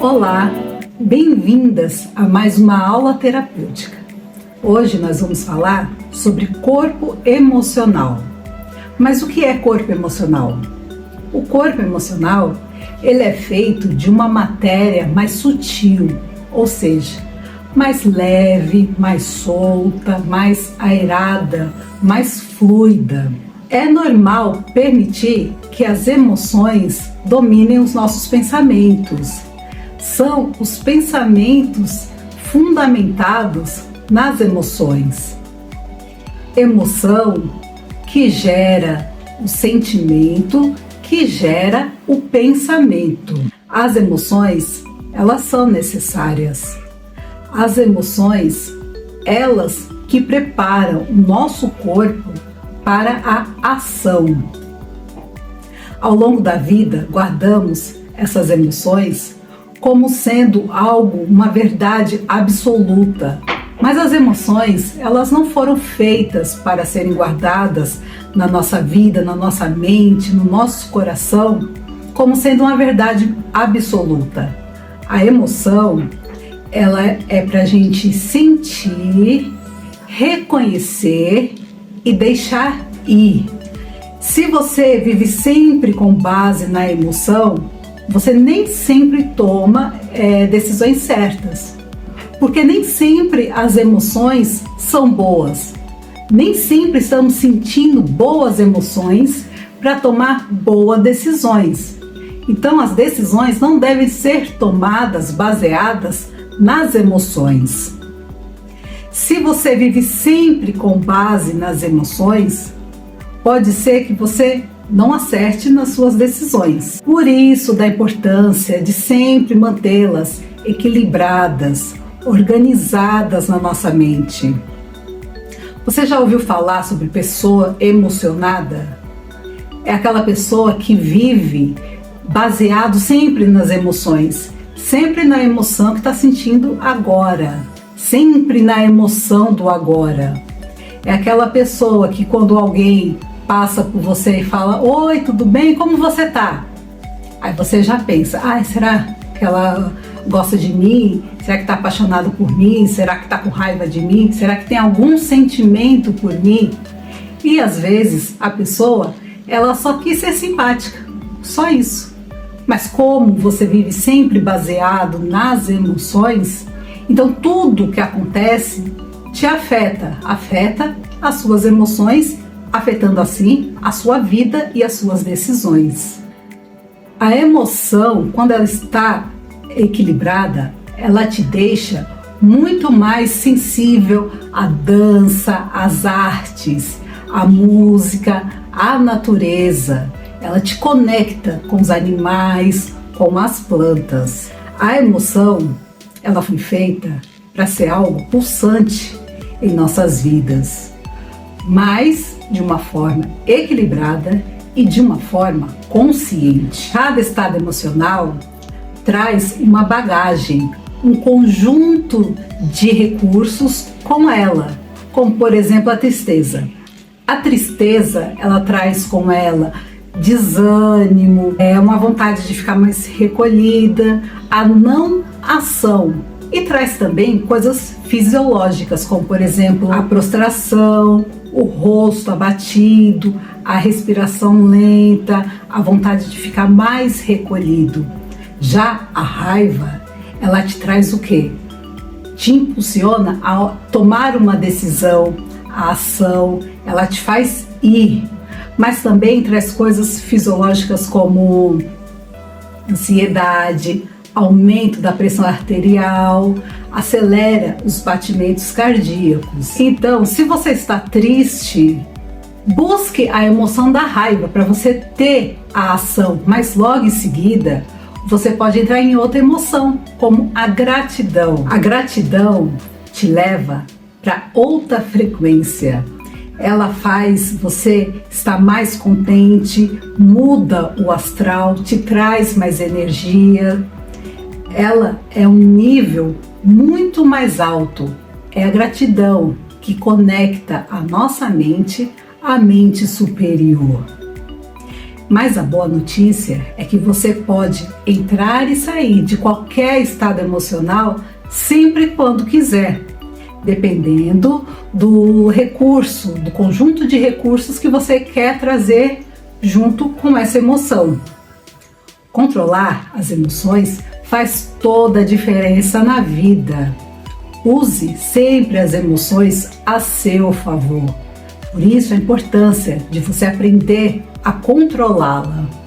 Olá, bem-vindas a mais uma aula terapêutica. Hoje nós vamos falar sobre corpo emocional. Mas o que é corpo emocional? O corpo emocional, ele é feito de uma matéria mais sutil, ou seja, mais leve, mais solta, mais airada, mais fluida. É normal permitir que as emoções dominem os nossos pensamentos. São os pensamentos fundamentados nas emoções. Emoção que gera o sentimento, que gera o pensamento. As emoções, elas são necessárias. As emoções, elas que preparam o nosso corpo para a ação. Ao longo da vida, guardamos essas emoções como sendo algo, uma verdade absoluta. Mas as emoções, elas não foram feitas para serem guardadas na nossa vida, na nossa mente, no nosso coração, como sendo uma verdade absoluta. A emoção, ela é para a gente sentir, reconhecer e deixar ir. Se você vive sempre com base na emoção, você nem sempre toma decisões certas, porque nem sempre as emoções são boas, nem sempre estamos sentindo boas emoções para tomar boas decisões. Então as decisões não devem ser tomadas baseadas nas emoções. Se você vive sempre com base nas emoções, pode ser que você não acerte nas suas decisões. Por isso, da importância de sempre mantê-las equilibradas, organizadas na nossa mente. Você já ouviu falar sobre pessoa emocionada? É aquela pessoa que vive baseado sempre nas emoções, sempre na emoção que está sentindo agora, sempre na emoção do agora. É aquela pessoa que quando alguém passa por você e fala: "Oi, tudo bem? Como você tá?" Aí você já pensa: será que ela gosta de mim? Será que tá apaixonado por mim? Será que tá com raiva de mim? Será que tem algum sentimento por mim? E às vezes a pessoa, ela só quis ser simpática, só isso. Mas como você vive sempre baseado nas emoções, então tudo que acontece te afeta as suas emoções, afetando assim a sua vida e as suas decisões. A emoção, quando ela está equilibrada, ela te deixa muito mais sensível à dança, às artes, à música, à natureza. Ela te conecta com os animais, com as plantas. A emoção, ela foi feita para ser algo pulsante em nossas vidas, mas de uma forma equilibrada e de uma forma consciente. Cada estado emocional traz uma bagagem, um conjunto de recursos com ela, como por exemplo a tristeza. A tristeza, ela traz com ela desânimo, uma vontade de ficar mais recolhida, a não ação. E traz também coisas fisiológicas, como por exemplo a prostração, o rosto abatido, a respiração lenta, a vontade de ficar mais recolhido. Já a raiva, ela te traz o quê? Te impulsiona a tomar uma decisão, a ação, ela te faz ir, mas também traz coisas fisiológicas como ansiedade, aumento da pressão arterial, acelera os batimentos cardíacos. Então, se você está triste, busque a emoção da raiva para você ter a ação, mas logo em seguida você pode entrar em outra emoção, como a gratidão. A gratidão te leva para outra frequência. Ela faz você estar mais contente, muda o astral, te traz mais energia. Ela é um nível muito mais alto. É a gratidão que conecta a nossa mente à mente superior. Mas a boa notícia é que você pode entrar e sair de qualquer estado emocional sempre quando quiser, dependendo do recurso, do conjunto de recursos que você quer trazer junto com essa emoção. Controlar as emoções faz toda a diferença na vida. Use sempre as emoções a seu favor. Por isso a importância de você aprender a controlá-la.